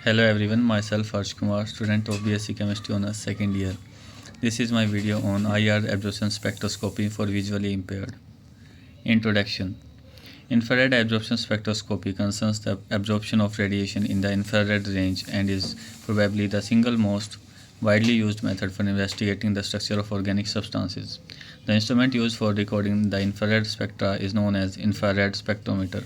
Hello everyone, myself Harsh Kumar, student of BSc Chemistry Honours second year. This is my video on IR absorption spectroscopy for visually impaired. Introduction. Infrared absorption spectroscopy concerns the absorption of radiation in the infrared range and is probably the single most widely used method for investigating the structure of organic substances. The instrument used for recording the infrared spectra is known as infrared spectrometer.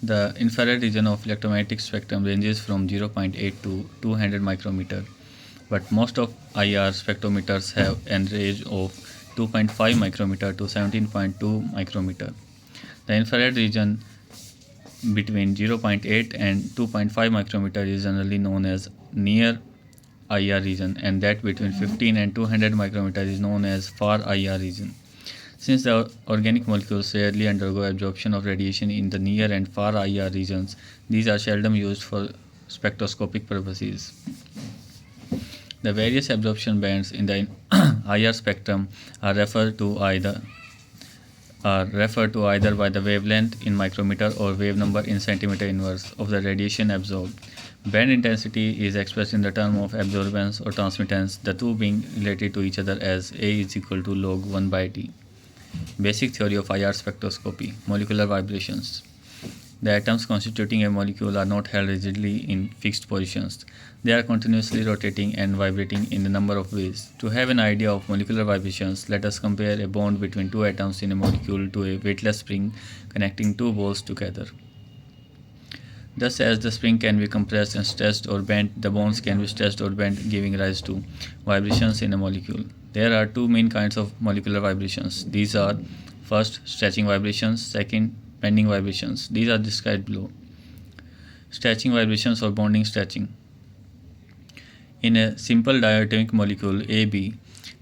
The infrared region of electromagnetic spectrum ranges from 0.8 to 200 micrometer, but most of IR spectrometers have a range of 2.5 micrometer to 17.2 micrometer. The infrared region between 0.8 and 2.5 micrometer is generally known as near IR region, and that between 15 and 200 micrometer is known as far IR region. Since the organic molecules rarely undergo absorption of radiation in the near and far IR regions, these are seldom used for spectroscopic purposes. The various absorption bands in the IR spectrum are referred to either by the wavelength in micrometer or wave number in centimeter inverse of the radiation absorbed. Band intensity is expressed in the term of absorbance or transmittance, the two being related to each other as A is equal to log 1 by T. Basic theory of IR spectroscopy. Molecular vibrations. The atoms constituting a molecule are not held rigidly in fixed positions. They are continuously rotating and vibrating in a number of ways. To have an idea of molecular vibrations, let us compare a bond between two atoms in a molecule to a weightless spring connecting two balls together. Just as the spring can be compressed and stretched or bent, the bonds can be stretched or bent, giving rise to vibrations in a molecule. There are two main kinds of molecular vibrations. These are first, stretching vibrations, second, bending vibrations. These are described below. Stretching vibrations or bonding stretching. In a simple diatomic molecule AB,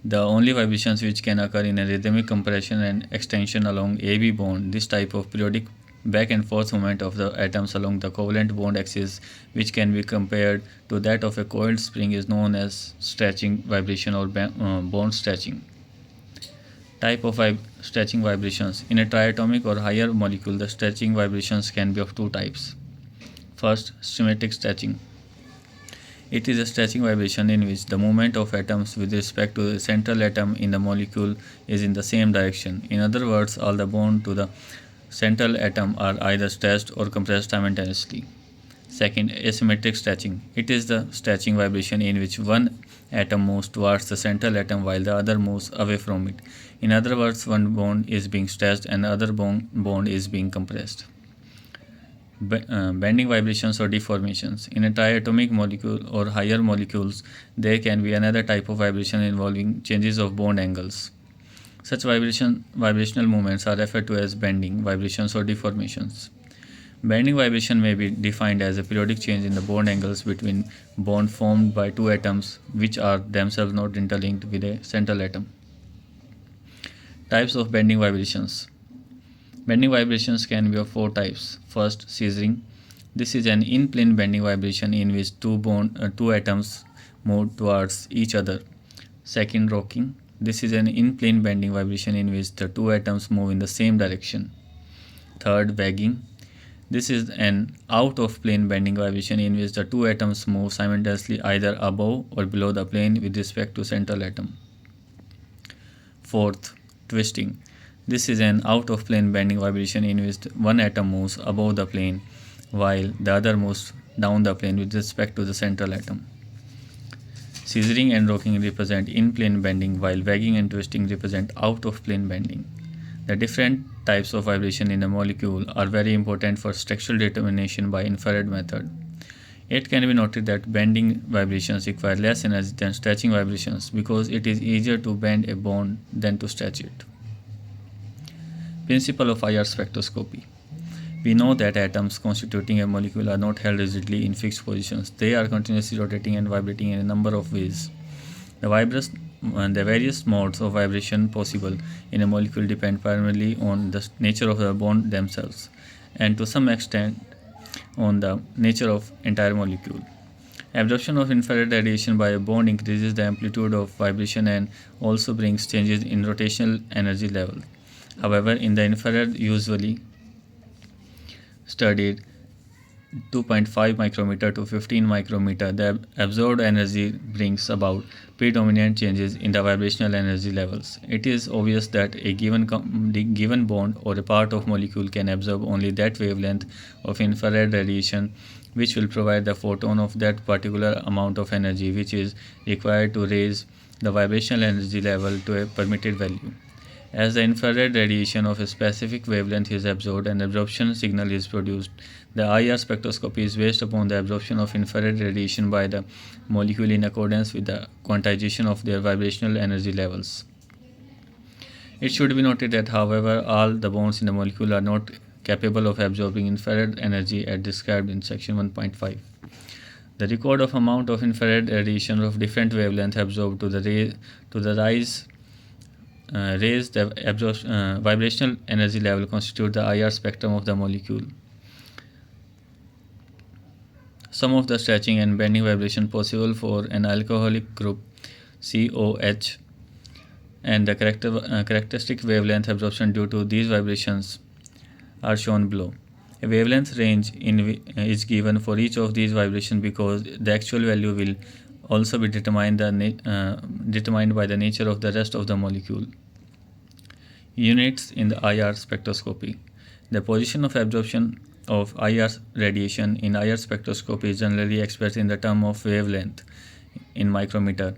the only vibrations which can occur in a rhythmic compression and extension along AB bond, this type of periodic back and forth movement of the atoms along the covalent bond axis, which can be compared to that of a coiled spring, is known as stretching vibration or bond stretching. Type of stretching vibrations. In a triatomic or higher molecule, the stretching vibrations can be of two types. First, symmetric stretching. It is a stretching vibration in which the movement of atoms with respect to the central atom in the molecule is in the same direction. In other words, all the bonds to the central atom are either stretched or compressed simultaneously. Second, asymmetric stretching. It is the stretching vibration in which one atom moves towards the central atom while the other moves away from it. In other words, one bond is being stretched and the other bond is being compressed. Bending vibrations or deformations. In a triatomic molecule or higher molecules, there can be another type of vibration involving changes of bond angles. Such vibrational movements are referred to as bending vibrations or deformations. Bending vibration may be defined as a periodic change in the bond angles between bonds formed by two atoms which are themselves not interlinked with a central atom. Types of bending vibrations. Bending vibrations can be of four types. First, scissoring. This is an in-plane bending vibration in which two atoms move towards each other. Second, rocking. This is an in-plane bending vibration in which the two atoms move in the same direction. Third, wagging. This is an out-of-plane bending vibration in which the two atoms move simultaneously either above or below the plane with respect to central atom. Fourth, twisting. This is an out-of-plane bending vibration in which one atom moves above the plane while the other moves down the plane with respect to the central atom. Scissoring and rocking represent in-plane bending, while wagging and twisting represent out-of-plane bending. The different types of vibration in a molecule are very important for structural determination by infrared method. It can be noted that bending vibrations require less energy than stretching vibrations because it is easier to bend a bond than to stretch it. Principle of IR spectroscopy. We know that atoms constituting a molecule are not held rigidly in fixed positions. They are continuously rotating and vibrating in a number of ways. The various modes of vibration possible in a molecule depend primarily on the nature of the bond themselves and to some extent on the nature of entire molecule. Absorption of infrared radiation by a bond increases the amplitude of vibration and also brings changes in rotational energy level. However, in the infrared usually studied, 2.5 micrometer to 15 micrometer, the absorbed energy brings about predominant changes in the vibrational energy levels. It is obvious that a given bond or a part of molecule can absorb only that wavelength of infrared radiation which will provide the photon of that particular amount of energy which is required to raise the vibrational energy level to a permitted value. As the infrared radiation of a specific wavelength is absorbed, an absorption signal is produced. The IR spectroscopy is based upon the absorption of infrared radiation by the molecule in accordance with the quantization of their vibrational energy levels. It should be noted that, however, all the bonds in the molecule are not capable of absorbing infrared energy as described in section 1.5. The record of amount of infrared radiation of different wavelengths absorbed to raise the vibrational energy level constitute the IR spectrum of the molecule. Some of the stretching and bending vibration possible for an alcoholic group COH and the characteristic wavelength absorption due to these vibrations are shown below. A wavelength range is given for each of these vibrations because the actual value will also be determined by the nature of the rest of the molecule. Units in the IR spectroscopy. The position of absorption of IR radiation in IR spectroscopy is generally expressed in the term of wavelength in micrometer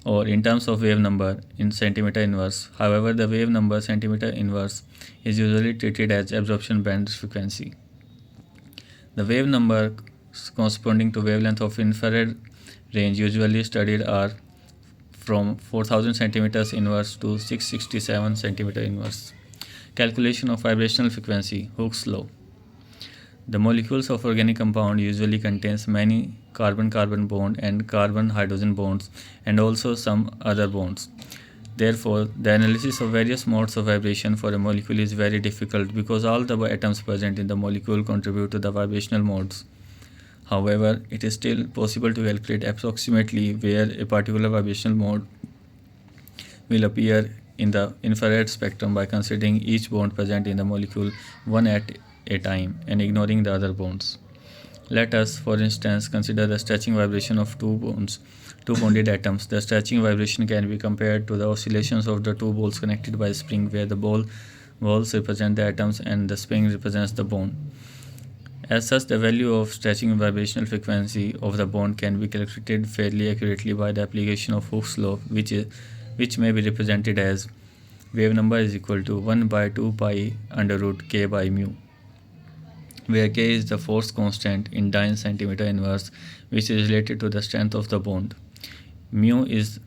or in terms of wave number in centimeter inverse. However, the wave number centimeter inverse is usually treated as absorption band frequency. The wave number corresponding to wavelength of infrared range usually studied are from 4000 centimeters inverse to 667 centimeter inverse. Calculation of vibrational frequency, Hooke's law. The molecules of organic compound usually contains many carbon-carbon bond and carbon-hydrogen bonds and also some other bonds. Therefore, the analysis of various modes of vibration for a molecule is very difficult because all the atoms present in the molecule contribute to the vibrational modes. However, it is still possible to calculate approximately where a particular vibrational mode will appear in the infrared spectrum by considering each bond present in the molecule one at a time and ignoring the other bonds. Let us, for instance, consider the stretching vibration of two bonded atoms. The stretching vibration can be compared to the oscillations of the two balls connected by a spring, where the balls represent the atoms and the spring represents the bond. As such, the value of stretching vibrational frequency of the bond can be calculated fairly accurately by the application of Hooke's law, which may be represented as wave number is equal to 1 by 2 pi under root k by mu, where k is the force constant in dyne centimeter inverse, which is related to the strength of the bond. Mu is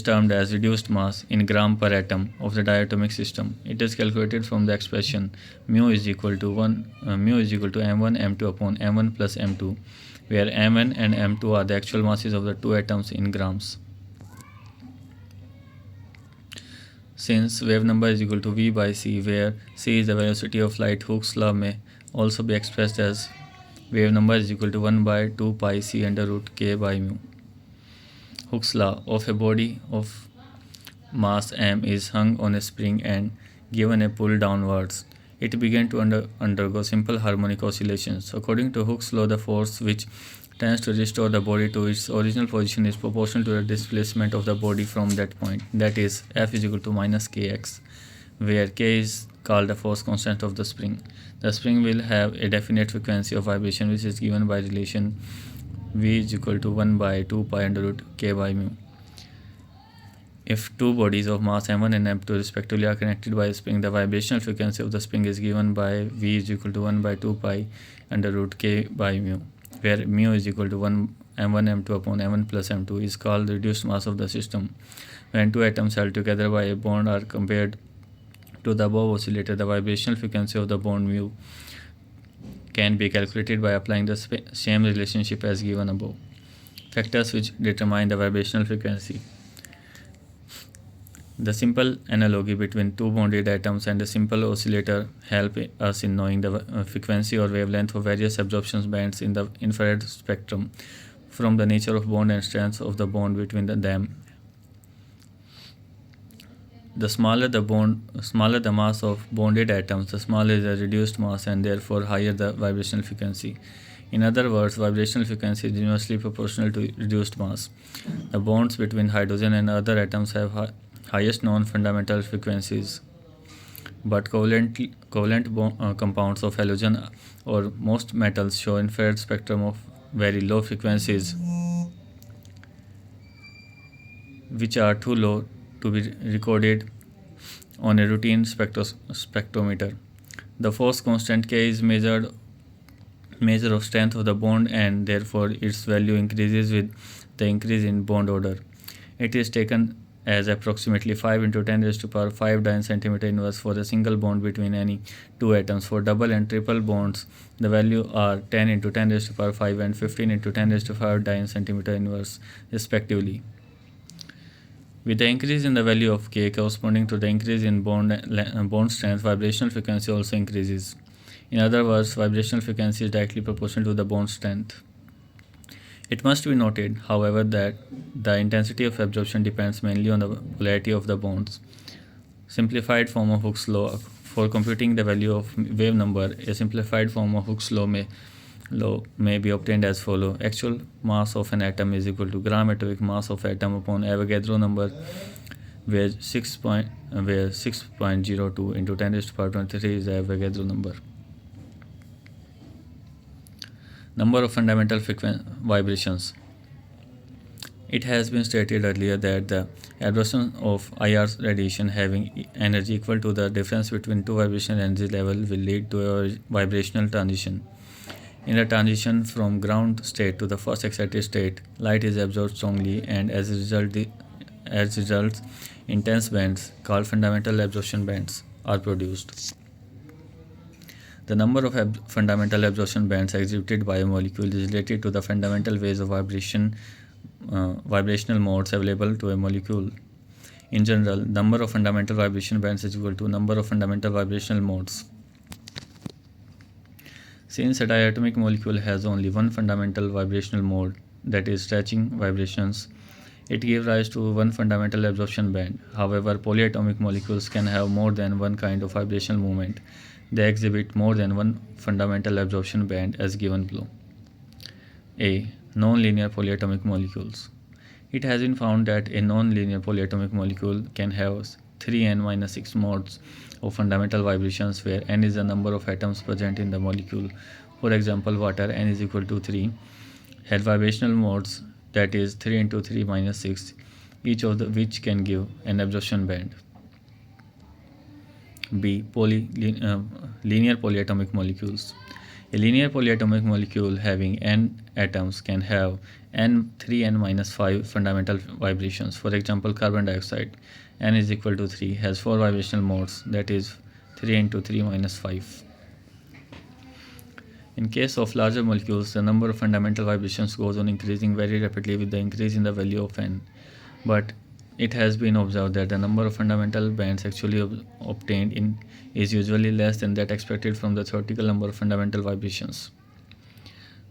termed as reduced mass in gram per atom of the diatomic system. It is calculated from the expression mu is equal to m1 m2 upon m1 plus m2, where m1 and m2 are the actual masses of the two atoms in grams. Since wave number is equal to v by c, where c is the velocity of light, Hooke's law may also be expressed as wave number is equal to 1 by 2 pi c under root k by mu. Hooke's law of a body of mass m is hung on a spring and given a pull downwards. It began to undergo simple harmonic oscillations. According to Hooke's law, the force which tends to restore the body to its original position is proportional to the displacement of the body from that point, that is, F is equal to minus kx, where k is called the force constant of the spring. The spring will have a definite frequency of vibration which is given by relation v is equal to 1 by 2 pi under root k by mu. If two bodies of mass m1 and m2 respectively are connected by a spring, the vibrational frequency of the spring is given by v is equal to 1 by 2 pi under root k by mu, where mu is equal to 1 m1 m2 upon m1 plus m2 is called the reduced mass of the system. When two atoms held together by a bond are compared to the above oscillator, the vibrational frequency of the bond mu can be calculated by applying the same relationship as given above. Factors which determine the vibrational frequency. The simple analogy between two bonded atoms and a simple oscillator help us in knowing the frequency or wavelength of various absorption bands in the infrared spectrum from the nature of bond and strength of the bond between them. The smaller the mass of bonded atoms, the smaller the reduced mass and therefore higher the vibrational frequency. In other words, vibrational frequency is inversely proportional to reduced mass. The bonds between hydrogen and other atoms have highest non-fundamental frequencies, but covalent compounds of halogen or most metals show infrared spectrum of very low frequencies, which are too low to be recorded on a routine spectrometer. The force constant K is measure of strength of the bond, and therefore its value increases with the increase in bond order. It is taken as approximately 5 into 10 raised to power 5 dyne centimeter inverse for a single bond between any two atoms. For double and triple bonds, the value are 10 into 10 raised to power 5 and 15 into 10 raised to 5 dyne centimeter inverse respectively. With the increase in the value of K corresponding to the increase in bond strength, vibrational frequency also increases. In other words, vibrational frequency is directly proportional to the bond strength. It must be noted, however, that the intensity of absorption depends mainly on the polarity of the bonds. Simplified form of Hooke's law. For computing the value of wave number, a simplified form of Hooke's law may be obtained as follows. Actual mass of an atom is equal to gram atomic mass of atom upon Avogadro number, where 6.02 into 10 raised to power 23 is the Avogadro number. Number of fundamental vibrations. It has been stated earlier that the absorption of IR radiation having energy equal to the difference between two vibrational energy levels will lead to a vibrational transition. In a transition from ground state to the first excited state, light is absorbed strongly, and as a result, intense bands called fundamental absorption bands are produced. The number of fundamental absorption bands exhibited by a molecule is related to the fundamental ways of vibrational modes available to a molecule. In general, number of fundamental vibration bands is equal to number of fundamental vibrational modes. Since a diatomic molecule has only one fundamental vibrational mode, that is stretching vibrations, it gives rise to one fundamental absorption band. However, polyatomic molecules can have more than one kind of vibrational movement. They exhibit more than one fundamental absorption band as given below. A. Non-linear polyatomic molecules. It has been found that a non-linear polyatomic molecule can have 3n-6 modes of fundamental vibrations, where n is the number of atoms present in the molecule. For example, water, n is equal to 3, had vibrational modes, that is 3 into 3 minus 6, each of which can give an absorption band. B. Linear polyatomic molecules. A linear polyatomic molecule having n atoms can have 3n-5 fundamental vibrations. For example, carbon dioxide, n is equal to 3, has 4 vibrational modes, that is 3 into 3 minus 5. In case of larger molecules, the number of fundamental vibrations goes on increasing very rapidly with the increase in the value of n. But it has been observed that the number of fundamental bands actually obtained is usually less than that expected from the theoretical number of fundamental vibrations.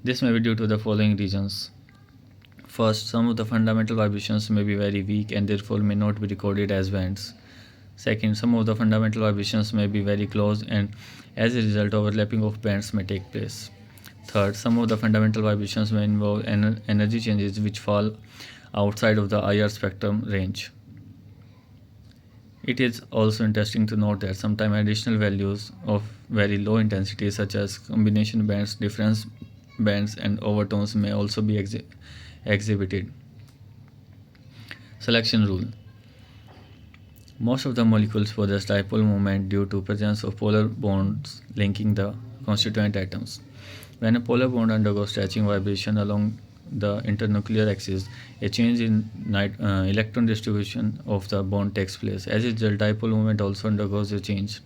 This may be due to the following reasons. First, some of the fundamental vibrations may be very weak and therefore may not be recorded as bands. Second, some of the fundamental vibrations may be very close, and as a result, overlapping of bands may take place. Third, some of the fundamental vibrations may involve energy changes which fall outside of the IR spectrum range. It is also interesting to note that sometimes additional values of very low intensity, such as combination bands, difference bands, and overtones may also be exhibited. Selection rule. Most of the molecules possess dipole moment due to presence of polar bonds linking the constituent atoms. When a polar bond undergoes stretching vibration along the internuclear axis, a change in electron distribution of the bond takes place. As a result, dipole moment also undergoes a change.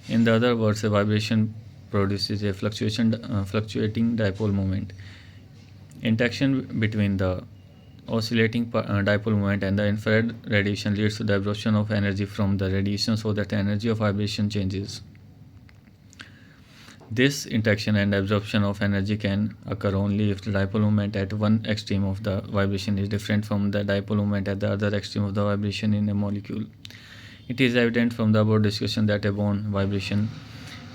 In other words, a vibration produces a fluctuating dipole moment. Interaction between the oscillating dipole moment and the infrared radiation leads to the absorption of energy from the radiation, so that the energy of vibration changes. This interaction and absorption of energy can occur only if the dipole moment at one extreme of the vibration is different from the dipole moment at the other extreme of the vibration in a molecule. It is evident from the above discussion that a bone vibration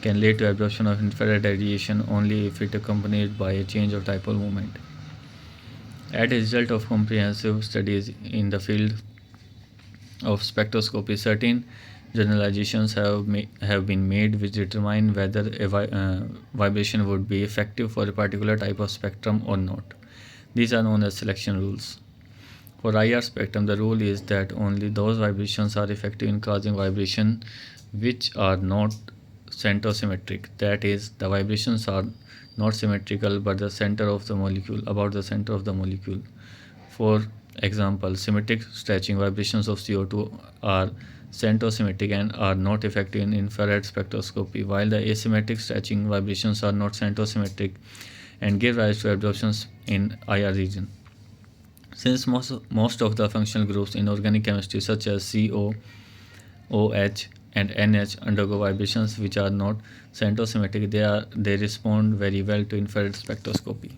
can lead to absorption of infrared radiation only if it is accompanied by a change of dipole moment. As a result of comprehensive studies in the field of spectroscopy, certain generalizations have been made which determine whether a vibration would be effective for a particular type of spectrum or not. These are known as selection rules. For IR spectrum, the rule is that only those vibrations are effective in causing vibration which are not centrosymmetric. That is, the vibrations are not symmetrical but the center of the molecule, about the center of the molecule. For example, symmetric stretching vibrations of CO2 are centrosymmetric and are not effective in infrared spectroscopy, while the asymmetric stretching vibrations are not centrosymmetric and give rise to absorptions in IR region. Since most of the functional groups in organic chemistry such as CO, OH and NH undergo vibrations which are not centrosymmetric, they respond very well to infrared spectroscopy.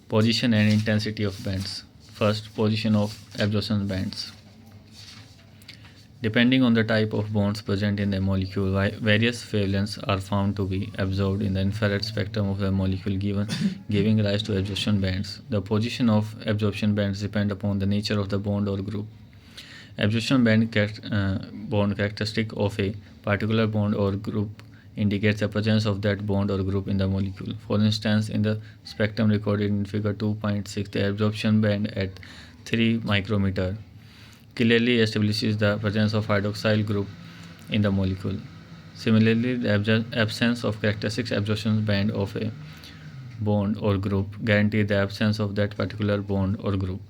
Position and intensity of bands. First, position of absorption bands. Depending on the type of bonds present in the molecule, various wavelengths are found to be absorbed in the infrared spectrum of the molecule, giving rise to absorption bands. The position of absorption bands depend upon the nature of the bond or group. Absorption band characteristic of a particular bond or group indicates the presence of that bond or group in the molecule. For instance, in the spectrum recorded in figure 2.6, the absorption band at 3 micrometer clearly establishes the presence of hydroxyl group in the molecule. Similarly, the absence of characteristic absorption band of a bond or group guarantees the absence of that particular bond or group.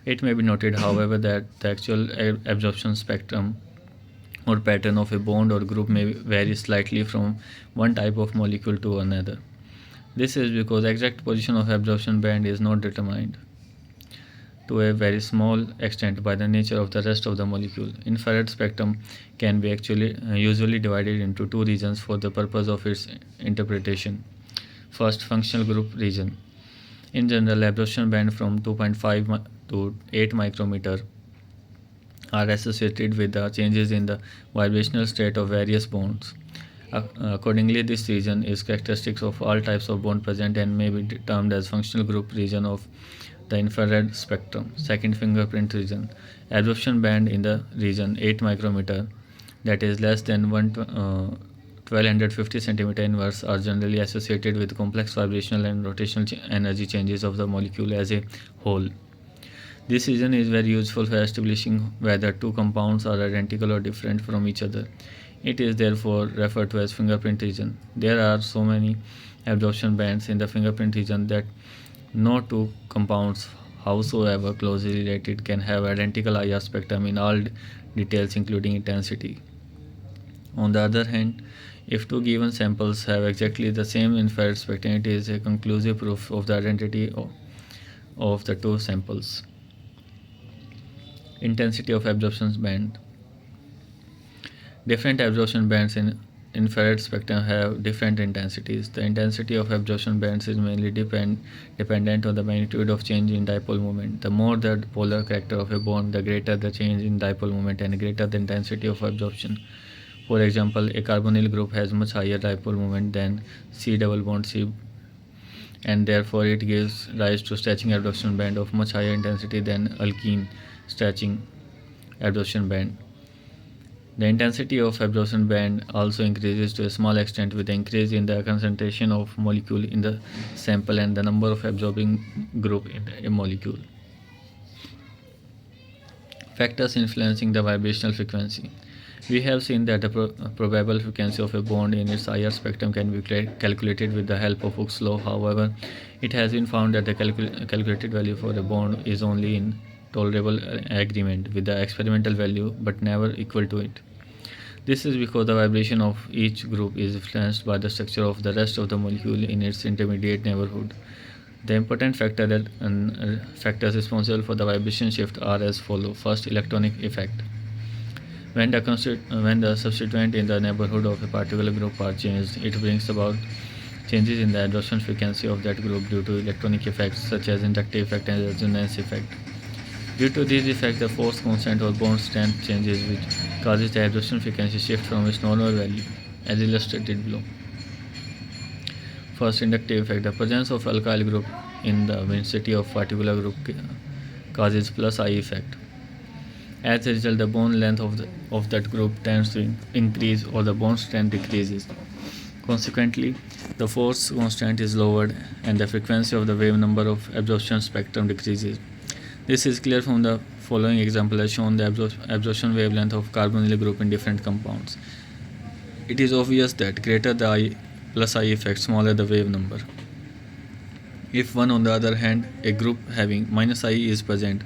It may be noted, however, that the actual absorption spectrum or pattern of a bond or group may vary slightly from one type of molecule to another. This is because exact position of absorption band is not determined to a very small extent by the nature of the rest of the molecule. Infrared spectrum can be usually divided into two regions for the purpose of its interpretation. First, functional group region. In general, absorption band from 2.5 to 8 micrometer are associated with the changes in the vibrational state of various bonds. Accordingly, this region is characteristic of all types of bond present and may be termed as functional group region of the infrared spectrum. Second, fingerprint region. Absorption band in the region 8 micrometer, that is less than 1250 centimeter inverse, are generally associated with complex vibrational and rotational energy changes of the molecule as a whole. This region is very useful for establishing whether two compounds are identical or different from each other. It is therefore referred to as fingerprint region. There are so many absorption bands in the fingerprint region that no two compounds, howsoever closely related, can have identical IR spectrum in all details including intensity. On the other hand, if two given samples have exactly the same infrared spectrum, it is a conclusive proof of the identity of the two samples. Intensity of absorption band. Different absorption bands in infrared spectrum have different intensities. The intensity of absorption bands is mainly dependent on the magnitude of change in dipole moment. The more the polar character of a bond, the greater the change in dipole moment and greater the intensity of absorption. For example, a carbonyl group has much higher dipole moment than C double bond C, and therefore it gives rise to stretching absorption band of much higher intensity than alkene stretching absorption band. The intensity of absorption band also increases to a small extent with the increase in the concentration of molecule in the sample and the number of absorbing group in a molecule. Factors influencing the vibrational frequency. We have seen that the probable frequency of a bond in its IR spectrum can be calculated with the help of Hooke's law. However, it has been found that the calculated value for a bond is only in tolerable agreement with the experimental value but never equal to it. This is because the vibration of each group is influenced by the structure of the rest of the molecule in its intermediate neighborhood. The important factors responsible for the vibration shift are as follows. First, electronic effect. When the substituent in the neighborhood of a particular group are changed, it brings about changes in the absorption frequency of that group due to electronic effects such as inductive effect and resonance effect. Due to this effect, the force constant or bond strength changes, which causes the absorption frequency shift from its normal value, as illustrated below. First, inductive effect. The presence of alkyl group in the vicinity of particular group causes plus I effect. As a result, the bond length of that group tends to increase or the bond strength decreases. Consequently, the force constant is lowered and the frequency of the wave number of absorption spectrum decreases. This is clear from the following example as shown the absorption wavelength of carbonyl group in different compounds. It is obvious that greater the I plus I effect, smaller the wave number. If one, on the other hand, a group having minus I is present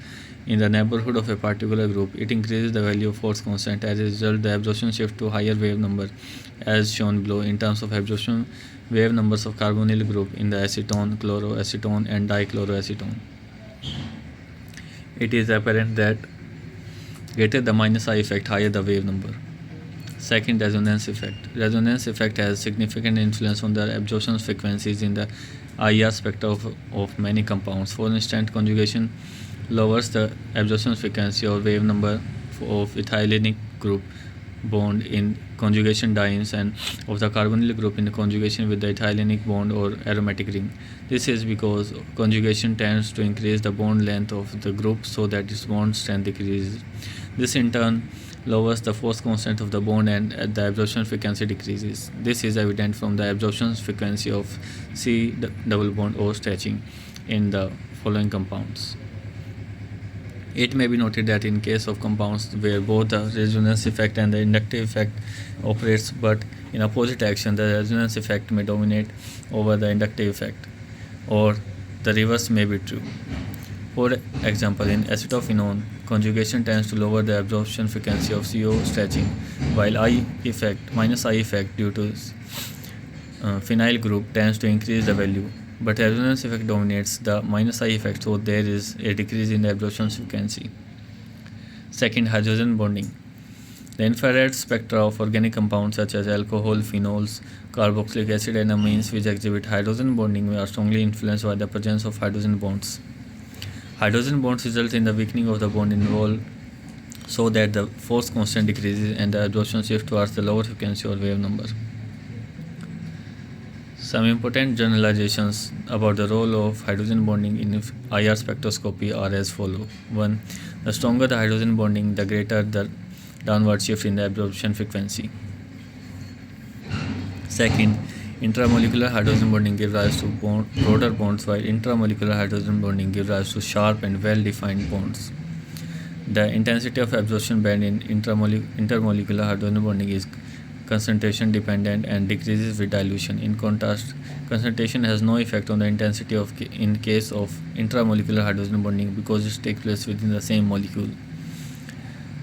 in the neighborhood of a particular group, it increases the value of force constant. As a result, the absorption shift to higher wave number as shown below in terms of absorption wave numbers of carbonyl group in the acetone, chloroacetone and dichloroacetone. It is apparent that greater the minus I effect, higher the wave number. Second, resonance effect. Resonance effect has significant influence on the absorption frequencies in the IR spectra of many compounds. For instance, conjugation lowers the absorption frequency or wave number of ethylenic group bond in conjugation dienes and of the carbonyl group in conjugation with the ethylenic bond or aromatic ring. This is because conjugation tends to increase the bond length of the group so that its bond strength decreases. This in turn lowers the force constant of the bond and the absorption frequency decreases. This is evident from the absorption frequency of C double bond O stretching in the following compounds. It may be noted that in case of compounds where both the resonance effect and the inductive effect operates but in opposite action, the resonance effect may dominate over the inductive effect, or the reverse may be true. For example, in acetophenone, conjugation tends to lower the absorption frequency of CO stretching, while minus I effect due to phenyl group tends to increase the value. But resonance effect dominates the minus I effect, so there is a decrease in the absorption frequency. Second, hydrogen bonding. The infrared spectra of organic compounds such as alcohol, phenols, carboxylic acid and amines which exhibit hydrogen bonding are strongly influenced by the presence of hydrogen bonds. Hydrogen bonds result in the weakening of the bond involved so that the force constant decreases and the absorption shifts towards the lower frequency or wave number. Some important generalizations about the role of hydrogen bonding in IR spectroscopy are as follows. 1. The stronger the hydrogen bonding, the greater the downward shift in the absorption frequency. Second, intramolecular hydrogen bonding gives rise to broader bonds, while intramolecular hydrogen bonding gives rise to sharp and well-defined bonds. The intensity of absorption band in intermolecular hydrogen bonding is concentration dependent and decreases with dilution. In contrast, concentration has no effect on the intensity in case of intramolecular hydrogen bonding because it takes place within the same molecule.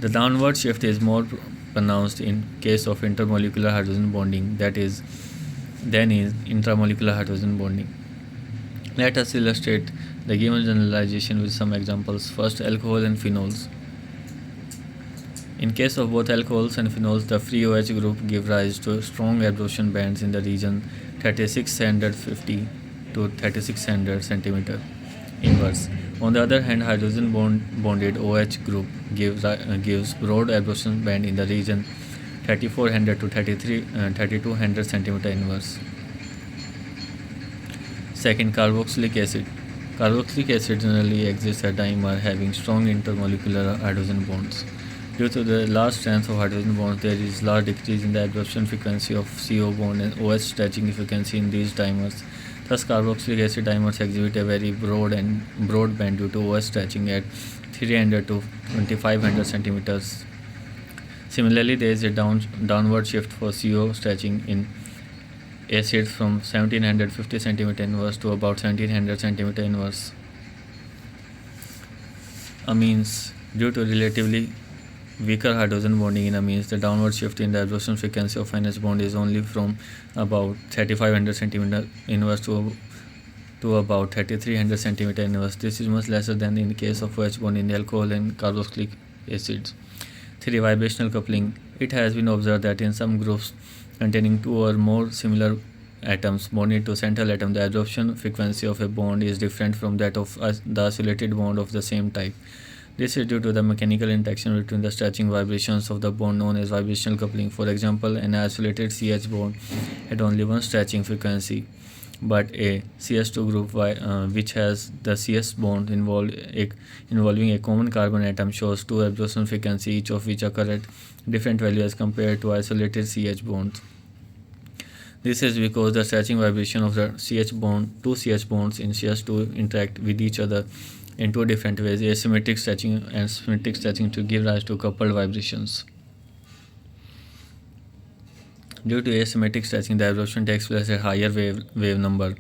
The downward shift is more pronounced in case of intermolecular hydrogen bonding than in intramolecular hydrogen bonding. Let us illustrate the given generalization with some examples. First, alcohol and phenols. In case of both alcohols and phenols, the free OH group give rise to strong absorption bands in the region 3650 to 3600 cm inverse. On the other hand, hydrogen bonded OH group gives broad absorption band in the region 3400 to 3200 cm inverse. Second, carboxylic acid. Carboxylic acid generally exists at dimer having strong intermolecular hydrogen bonds. Due to the large strength of hydrogen bonds, there is large decrease in the absorption frequency of CO bond and OH stretching frequency in these dimers. Thus, carboxylic acid dimers exhibit a very broad band due to OH stretching at 300 to 2500 centimeters. Similarly, there is a downward shift for CO stretching in acids from 1750 cm inverse to about 1700 cm inverse. Amines. Due to relatively weaker hydrogen bonding in amines, the downward shift in the absorption frequency of NH bond is only from about 3500 cm inverse to about 3300 cm inverse. This is much lesser than in the case of OH bond in alcohol and carboxylic acids. 3. Vibrational coupling. It has been observed that in some groups containing two or more similar atoms bonded to central atom, the absorption frequency of a bond is different from that of the isolated bond of the same type. This is due to the mechanical interaction between the stretching vibrations of the bond known as vibrational coupling. For example, an isolated CH bond had only one stretching frequency, but a CS2 group which has the CS bond involving a common carbon atom shows two absorption frequencies, each of which occur at different values as compared to isolated CH bonds. This is because the stretching vibration of the two CH bonds in CS2 interact with each other in two different ways, asymmetric stretching and symmetric stretching, to give rise to coupled vibrations. Due to asymmetric stretching, the absorption takes place at higher wave number,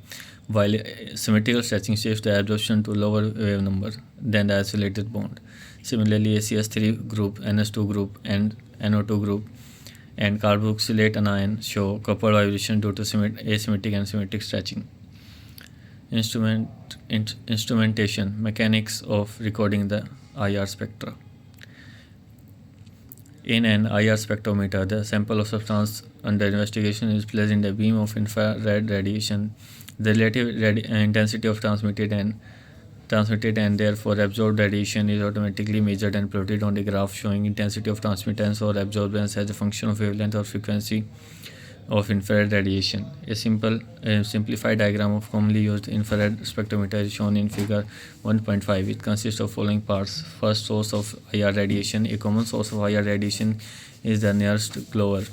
while symmetrical stretching shifts the absorption to lower wave number than the isolated bond. Similarly, a CS3 group, NS2 group, and NO2 group, and carboxylate anion show coupled vibration due to asymmetric and symmetric stretching. Instrumentation, mechanics of recording the IR spectra. In an IR spectrometer, the sample of substance under investigation is placed in the beam of infrared radiation. The relative intensity of transmitted and therefore absorbed radiation is automatically measured and plotted on the graph showing intensity of transmittance or absorbance as a function of wavelength or frequency of infrared radiation. A simplified diagram of commonly used infrared spectrometer is shown in figure 1.5. It consists of following parts. First, source of IR radiation. A common source of IR radiation is the nearest glower,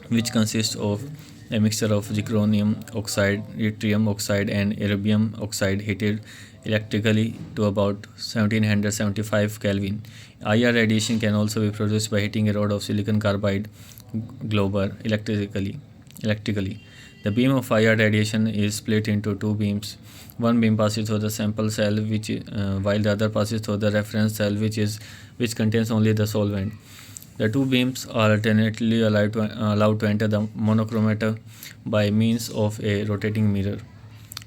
which consists of a mixture of zirconium oxide, yttrium oxide, and erbium oxide heated electrically to about 1775 Kelvin. IR radiation can also be produced by heating a rod of silicon carbide glober electrically. The beam of IR radiation is split into two beams. One beam passes through the sample cell, while the other passes through the reference cell, which contains only the solvent. The two beams are alternately allowed to enter the monochromator by means of a rotating mirror.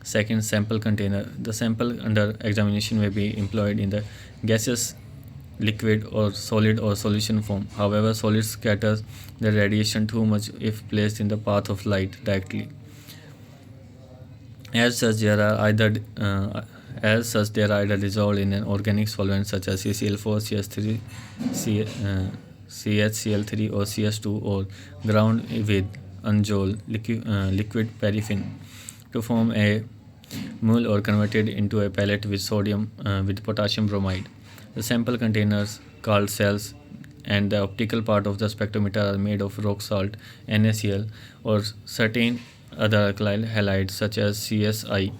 Second, sample container. The sample under examination may be employed in the gaseous, liquid, or solid or solution form. However, solid scatters the radiation too much if placed in the path of light directly. As such, they are either dissolved in an organic solvent such as CCl4, CH3, CHCl3, or CS2, or ground with unjol liquid paraffin to form a mule, or converted into a pellet with potassium bromide. The sample containers, called cells, and the optical part of the spectrometer are made of rock salt, NaCl, or certain other alkyl halides such as CSI.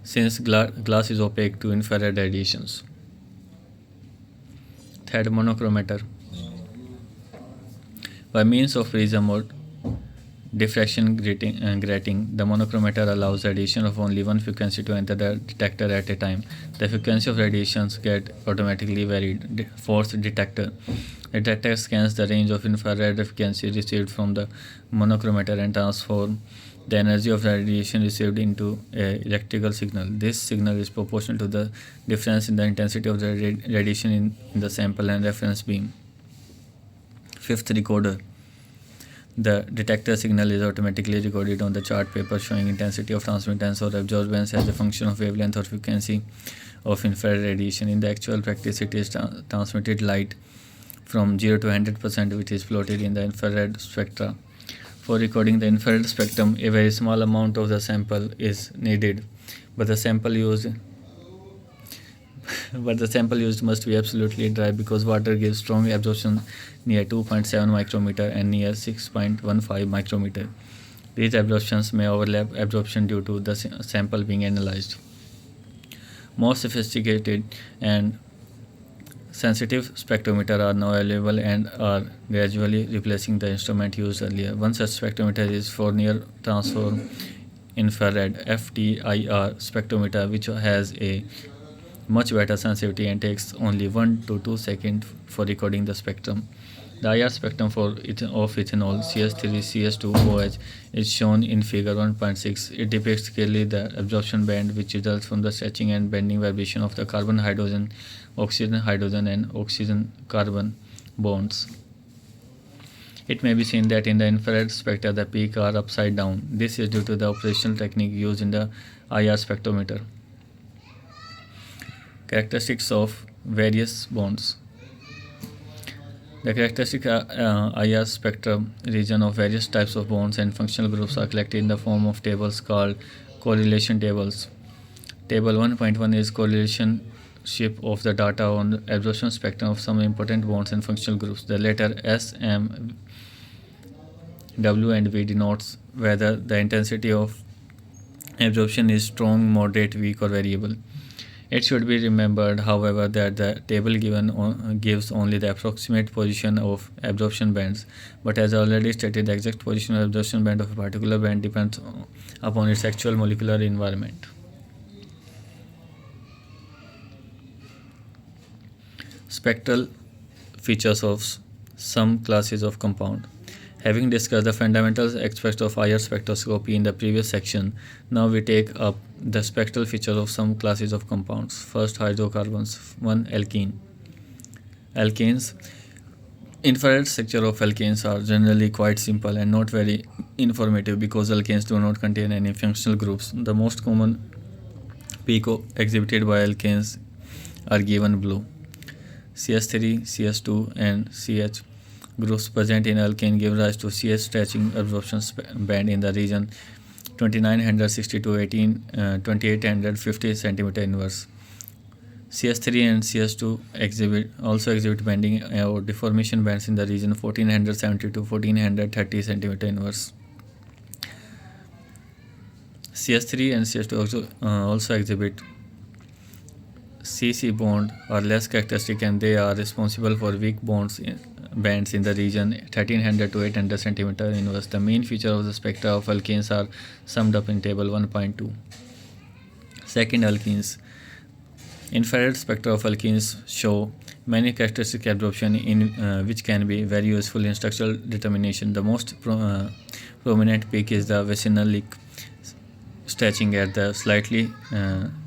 Since glass is opaque to infrared radiations. Third, monochromator. By means of prism or diffraction grating, the monochromator allows radiation of only one frequency to enter the detector at a time. The frequency of radiations get automatically varied. Fourth, detector. The detector scans the range of infrared frequency received from the monochromator and transforms the energy of radiation received into an electrical signal. This signal is proportional to the difference in the intensity of the radiation in the sample and reference beam. Fifth, recorder. The detector signal is automatically recorded on the chart paper showing intensity of transmittance or absorbance as a function of wavelength or frequency of infrared radiation. In the actual practice, it is transmitted light from 0 to 100%, which is plotted in the infrared spectra. For recording the infrared spectrum, a very small amount of the sample is needed, but the sample used must be absolutely dry because water gives strong absorption near 2.7 micrometer and near 6.15 micrometer. These absorptions may overlap absorption due to the sample being analyzed. More sophisticated and sensitive spectrometers are now available and are gradually replacing the instrument used earlier. One such spectrometer is for near transform infrared FTIR spectrometer, which has a much better sensitivity and takes only 1 to 2 seconds for recording the spectrum. The IR spectrum of ethanol CH3CH2OH is shown in figure 1.6. It depicts clearly the absorption band which results from the stretching and bending vibration of the carbon-hydrogen, oxygen-hydrogen, and oxygen-carbon bonds. It may be seen that in the infrared spectra the peaks are upside down. This is due to the operational technique used in the IR spectrometer. Characteristics of various bonds. The characteristic IR spectrum region of various types of bonds and functional groups are collected in the form of tables called correlation tables. Table 1.1 is correlationship of the data on the absorption spectrum of some important bonds and functional groups. The letter S, M, W and V denotes whether the intensity of absorption is strong, moderate, weak or variable. It should be remembered, however, that the table gives only the approximate position of absorption bands, but as already stated, the exact position of absorption band of a particular band depends upon its actual molecular environment. Spectral features of some classes of compound. Having discussed the fundamental aspects of IR spectroscopy in the previous section, now we take up the spectral features of some classes of compounds. First, hydrocarbons. 1. Alkene. Alkanes. Infrared structure of alkanes are generally quite simple and not very informative because alkanes do not contain any functional groups. The most common peak exhibited by alkanes are given below. CS3, CS2 and CH groups present in alkane give rise to CS stretching absorption band in the region 2960 to 2850 cm inverse. CS3 and CS2 also exhibit bending or deformation bands in the region 1470 to 1430 cm inverse. CS3 and CS2 also exhibit CC bond are less characteristic and they are responsible for weak bands in the region 1300 to 800 cm inverse. The main feature of the spectra of alkanes are summed up in table 1.2. Second, alkenes. Infrared spectra of alkenes show many characteristic absorption which can be very useful in structural determination. The most prominent peak is the vicinal stretching at the slightly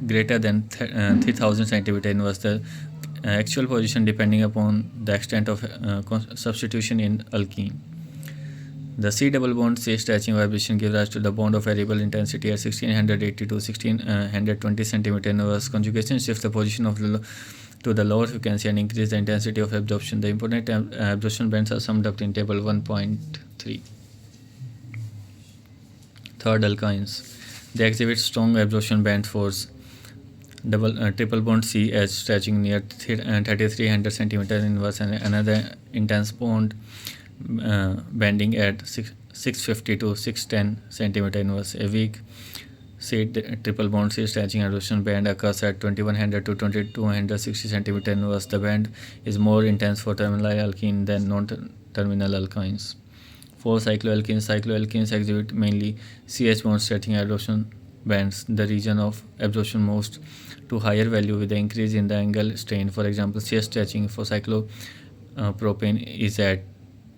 greater than 3000 cm inverse. The actual position depending upon the extent of substitution in alkene. The C double bond C stretching vibration gives rise to the bond of variable intensity at 1680 to 1620 cm inverse. Conjugation shifts the position of to the lower frequency and increase the intensity of absorption. The important absorption bands are summed up in table 1.3. Third, alkynes. They exhibit strong absorption band force. Triple bond CH stretching near 3300 cm inverse and another intense bond bending at 650 to 610 cm inverse. A weak triple bond C stretching absorption band occurs at 2100 to 2260 cm inverse. The band is more intense for terminal alkene than non-terminal alkynes. 4. Cycloalkenes. Cycloalkenes exhibit mainly CH bond stretching absorption bands. The region of absorption moves to higher value with the increase in the angle strain. For example, CH stretching for cyclopropane is at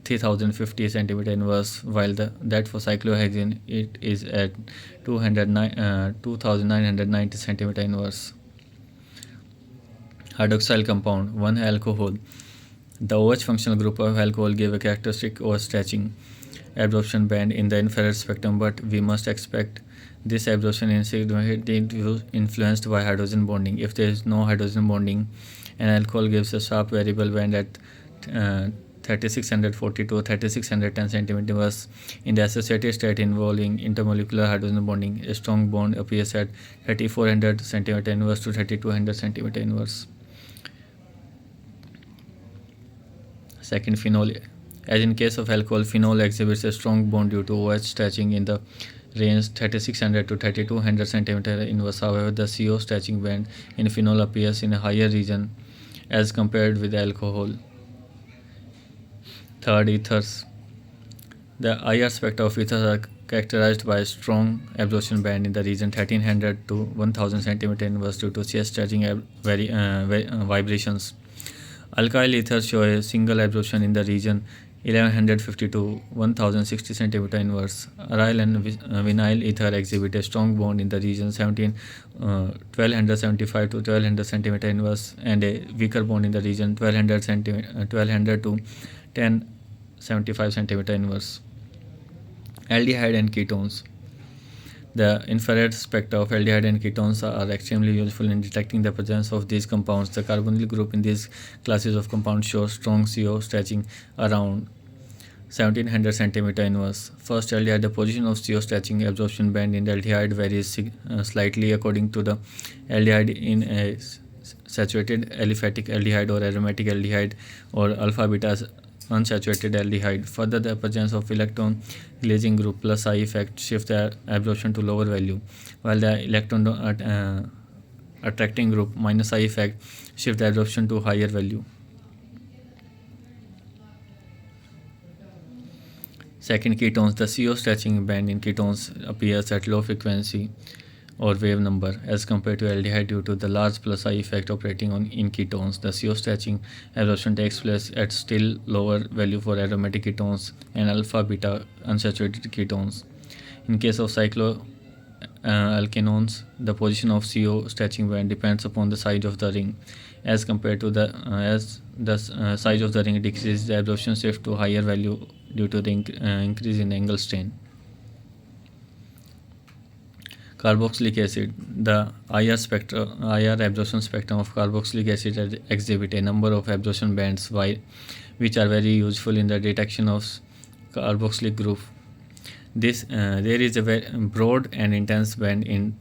3050 cm inverse, while that for cyclohexane it is at 2990 cm inverse. Hydroxyl compound. 1. Alcohol. The OH functional group of alcohol give a characteristic OH stretching absorption band in the infrared spectrum, but we must expect this absorption is significantly influenced by hydrogen bonding. If there is no hydrogen bonding, an alcohol gives a sharp variable band at 3640 to 3610 cm inverse. In the associated state involving intermolecular hydrogen bonding, a strong bond appears at 3400 cm inverse to 3200 cm inverse. Second, phenol. As in case of alcohol, phenol exhibits a strong bond due to OH stretching in the range 3600 to 3200 cm inverse. However, the CO stretching band in phenol appears in a higher region as compared with alcohol. Third, ethers. The IR spectra of ethers are characterized by a strong absorption band in the region 1300 to 1000 cm inverse due to CS stretching vibrations. Alkyl ethers show a single absorption in the region 1150 to 1060 cm inverse. Aryl and vinyl ether exhibit a strong bond in the region 1275 to 1200 cm inverse and a weaker bond in the region 1200 to 1075 cm inverse. Aldehyde and ketones. The infrared spectra of aldehyde and ketones are extremely useful in detecting the presence of these compounds. The carbonyl group in these classes of compounds shows strong CO stretching around 1700 cm inverse. First, aldehyde. The position of CO stretching absorption band in aldehyde varies slightly according to the aldehyde in a saturated aliphatic aldehyde or aromatic aldehyde or alpha beta unsaturated aldehyde. Further, the presence of electron releasing group plus I effect shift the absorption to lower value, while the electron attracting group minus I effect shift the absorption to higher value. Second, ketones. The CO stretching band in ketones appears at low frequency or wave number as compared to aldehyde due to the large plus I effect operating on in ketones. The CO stretching absorption takes place at still lower value for aromatic ketones and alpha beta unsaturated ketones. In case of cycloalkanones, the position of CO stretching band depends upon the size of the ring. As compared to the size of the ring decreases, the absorption shift to higher value due to the increase in angle strain. Carboxylic acid. The IR absorption spectrum of carboxylic acid exhibit a number of absorption bands which are very useful in the detection of carboxylic group. There is a very broad and intense band in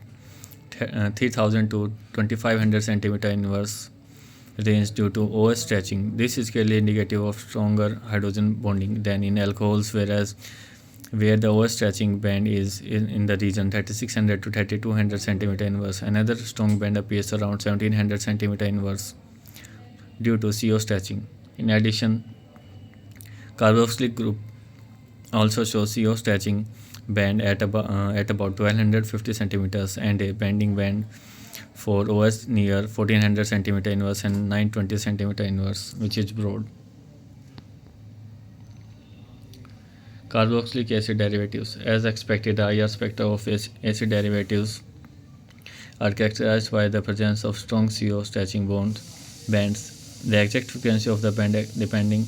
3000 to 2500 cm inverse range due to OS stretching. This is clearly indicative of stronger hydrogen bonding than in alcohols, where the OS stretching band is in the region 3600 to 3200 cm inverse. Another strong band appears around 1700 cm inverse due to CO stretching. In addition, carboxylic group also shows CO stretching band at about 1250 centimeters and a bending band for OS near 1400 cm inverse and 920 cm inverse, which is broad. Carboxylic acid derivatives. As expected, the IR spectra of acid derivatives are characterized by the presence of strong CO stretching bands. The exact frequency of the band depending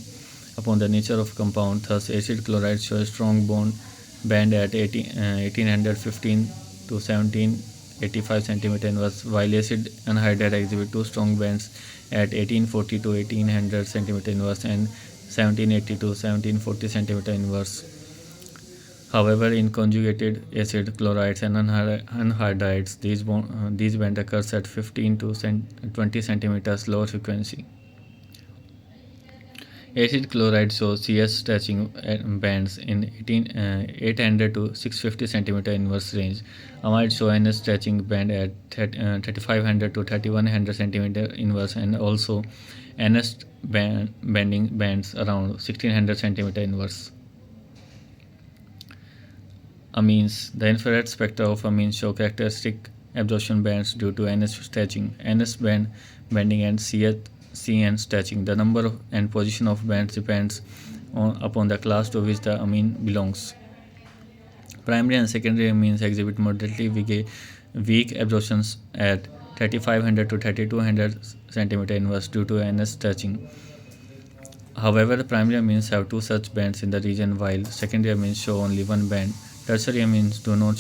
upon the nature of compound. Thus, acid chloride shows a strong band at 1815 to 1785 cm inverse, while acid anhydride exhibit two strong bands at 1840 to 1800 cm inverse and 1780 to 1740 cm inverse. However, in conjugated acid chlorides and anhydrides, these band occurs at 15 to 20 cm lower frequency. Acid chloride shows CS stretching bands in 800 to 650 cm inverse range. Amide show NS stretching band at 3500 to 3100 cm inverse and also NS bending bands around 1600 cm inverse. Amines. The infrared spectra of amines show characteristic absorption bands due to NS stretching, NS bending and CN stretching. The number and position of bands depends upon the class to which the amine belongs. Primary and secondary amines exhibit moderately weak absorptions at 3500 to 3200 cm inverse due to NS stretching. However, the primary amines have two such bands in the region, while secondary amines show only one band. Tertiary amines do not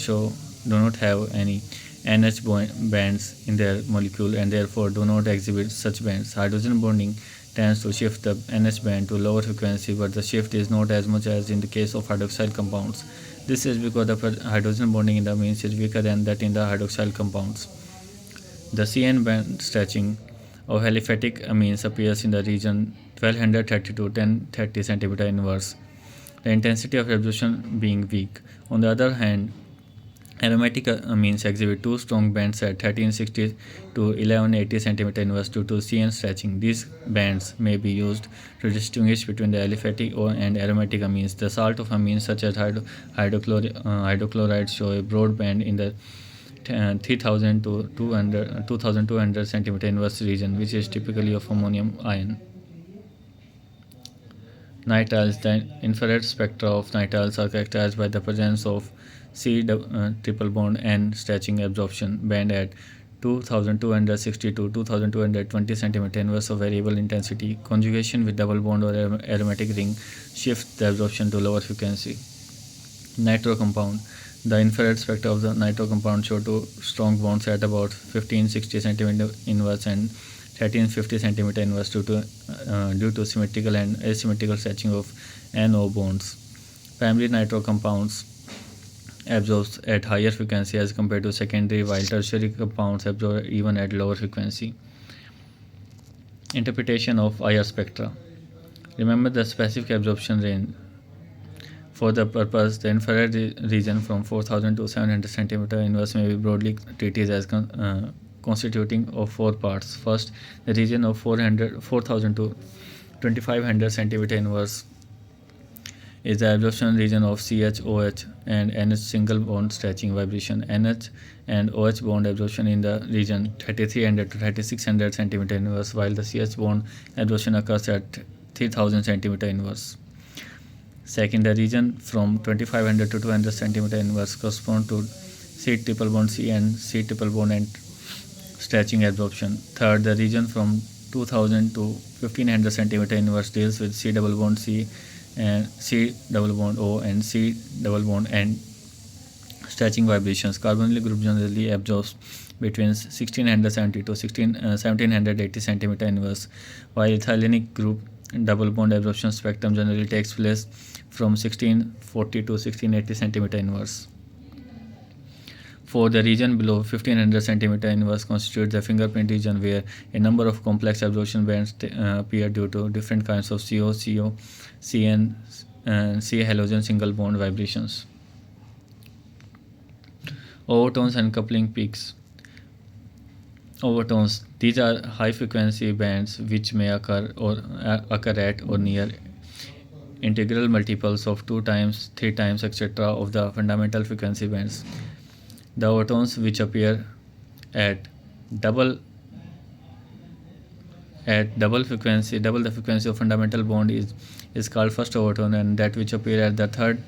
have any NH bands in their molecule and therefore do not exhibit such bands. Hydrogen bonding tends to shift the NH band to lower frequency, but the shift is not as much as in the case of hydroxyl compounds. This is because the hydrogen bonding in the amines is weaker than that in the hydroxyl compounds. The CN band stretching of aliphatic amines appears in the region 1230 to 1030 cm inverse, the intensity of absorption being weak. On the other hand, aromatic amines exhibit two strong bands at 1360 to 1180 cm inverse due to CN stretching. These bands may be used to distinguish between the aliphatic and aromatic amines. The salt of amines such as hydrochlorides show a broad band in the 3000 to 2200 cm inverse region, which is typically of ammonium ion. Nitriles. The infrared spectra of nitriles are characterized by the presence of C triple bond N stretching absorption band at 2260 to 2220 cm inverse of variable intensity. Conjugation with double bond or aromatic ring shifts the absorption to lower frequency. Nitro compound. The infrared spectra of the nitro compound show two strong bonds at about 1560 cm inverse and 1350 cm inverse due to symmetrical and asymmetrical stretching of NO bonds. Primary nitro compounds absorbs at higher frequency as compared to secondary, while tertiary compounds absorb even at lower frequency. Interpretation of IR spectra. Remember the specific absorption range. For the purpose, the infrared region from 4000 to 700 cm inverse may be broadly treated as constituting of four parts. First, the region of 4000 to 2500 cm inverse is the absorption region of CH, OH and NH single bond stretching vibration. NH and OH bond absorption in the region 3300 to 3600 cm inverse, while the CH bond absorption occurs at 3000 cm inverse. Second, the region from 2500 to 200 cm inverse correspond to C triple bond C and C triple bond and stretching absorption. Third, the region from 2000 to 1500 cm inverse deals with C double bond C and C double bond O and C double bond N stretching vibrations. Carbonyl group generally absorbs between 1670 to 1780 cm inverse, while ethylenic group double bond absorption spectrum generally takes place from 1640 to 1680 cm inverse. For the region below 1500 cm inverse constitutes the fingerprint region, where a number of complex absorption bands appear due to different kinds of CO, CN, C halogen single bond vibrations. Overtones and coupling peaks. Overtones. These are high frequency bands which may occur at or near integral multiples of 2 times, 3 times, etc. of the fundamental frequency bands. The overtones which appear at double the frequency of fundamental bond is called first overtone, and that which appear at the third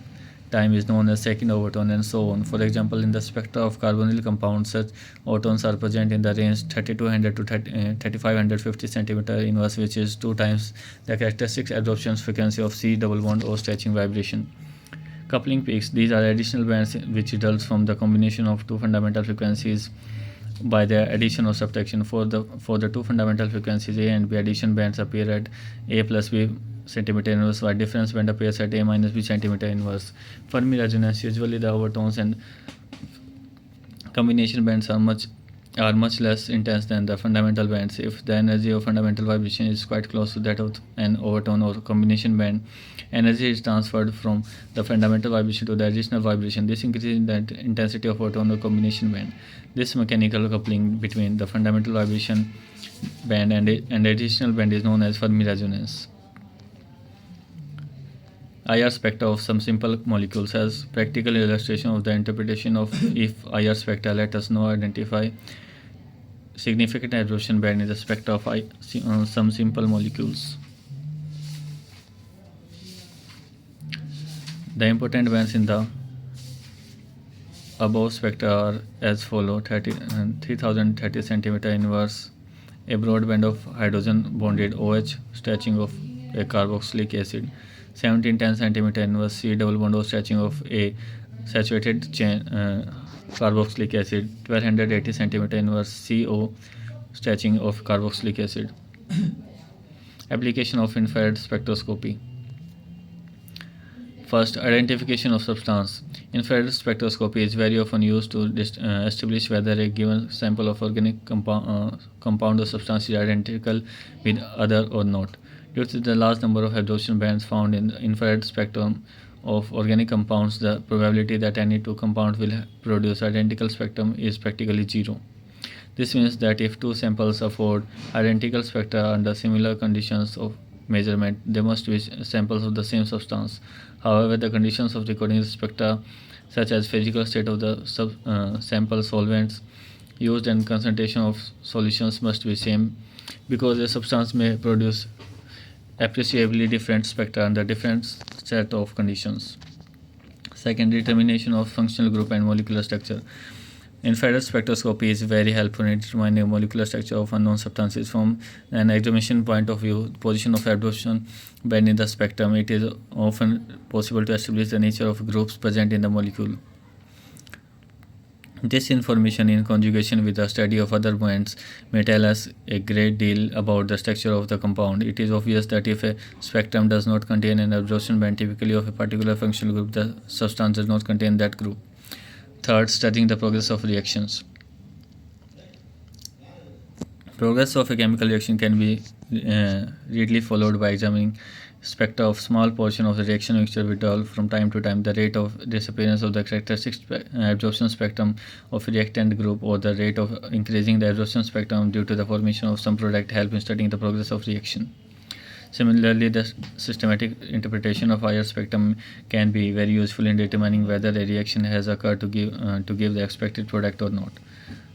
time is known as second overtone, and so on. For example, in the spectra of carbonyl compounds, such overtones are present in the range 3200 to 3550 cm inverse, which is 2 times the characteristic absorption frequency of C double bond O stretching vibration. Coupling peaks. These are additional bands which results from the combination of two fundamental frequencies by their addition or subtraction. For the two fundamental frequencies A and B, addition bands appear at A plus B centimeter inverse, while difference band appears at A minus B centimeter inverse. Fermi resonance. Usually the overtones and combination bands are much less intense than the fundamental bands. If the energy of fundamental vibration is quite close to that of an overtone or combination band, energy is transferred from the fundamental vibration to the additional vibration. This increases the intensity of overtone or combination band. This mechanical coupling between the fundamental vibration band and additional band is known as Fermi resonance. IR spectra of some simple molecules. As practical illustration of the interpretation of if IR spectra, let us now identify significant absorption band in the spectra of some simple molecules. The important bands in the above spectra are as follow: 3030 cm inverse, a broad band of hydrogen bonded OH stretching of a carboxylic acid; 1710 cm inverse, C double bond O stretching of a saturated chain carboxylic acid; 1280 cm inverse, CO stretching of carboxylic acid. Application of infrared spectroscopy. First, identification of substance. Infrared spectroscopy is very often used to establish whether a given sample of organic compound or substance is identical with other or not. Due to the large number of absorption bands found in the infrared spectrum of organic compounds, the probability that any two compounds will produce identical spectrum is practically zero. This means that if two samples afford identical spectra under similar conditions of measurement, they must be samples of the same substance. However, the conditions of recording the spectra, such as physical state of the sample, solvents used, and concentration of solutions must be same, because a substance may produce appreciably different spectra under different set of conditions. Second, determination of functional group and molecular structure. Infrared spectroscopy is very helpful in determining the molecular structure of unknown substances. From an examination point of view, position of absorption band in the spectrum, it is often possible to establish the nature of groups present in the molecule. This information, in conjugation with the study of other bands, may tell us a great deal about the structure of the compound. It is obvious that if a spectrum does not contain an absorption band typically of a particular functional group, the substance does not contain that group. Third, studying the progress of reactions. Progress of a chemical reaction can be readily followed by examining spectra of small portion of the reaction mixture withdrawal from time to time. The rate of disappearance of the characteristic absorption spectrum of a reactant group or the rate of increasing the absorption spectrum due to the formation of some product help in studying the progress of reaction. Similarly, the systematic interpretation of IR spectrum can be very useful in determining whether a reaction has occurred to give the expected product or not.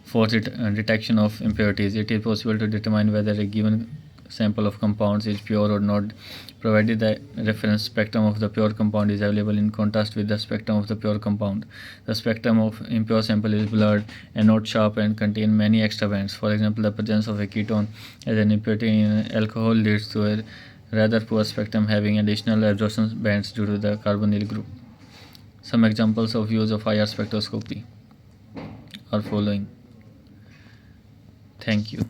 Fourth, detection of impurities. It is possible to determine whether a given sample of compounds is pure or not, provided the reference spectrum of the pure compound is available in contrast with the spectrum of the pure compound. The spectrum of impure sample is blurred and not sharp and contain many extra bands. For example, the presence of a ketone as an impurity in alcohol leads to a rather poor spectrum having additional absorption bands due to the carbonyl group. Some examples of use of IR spectroscopy are following. Thank you.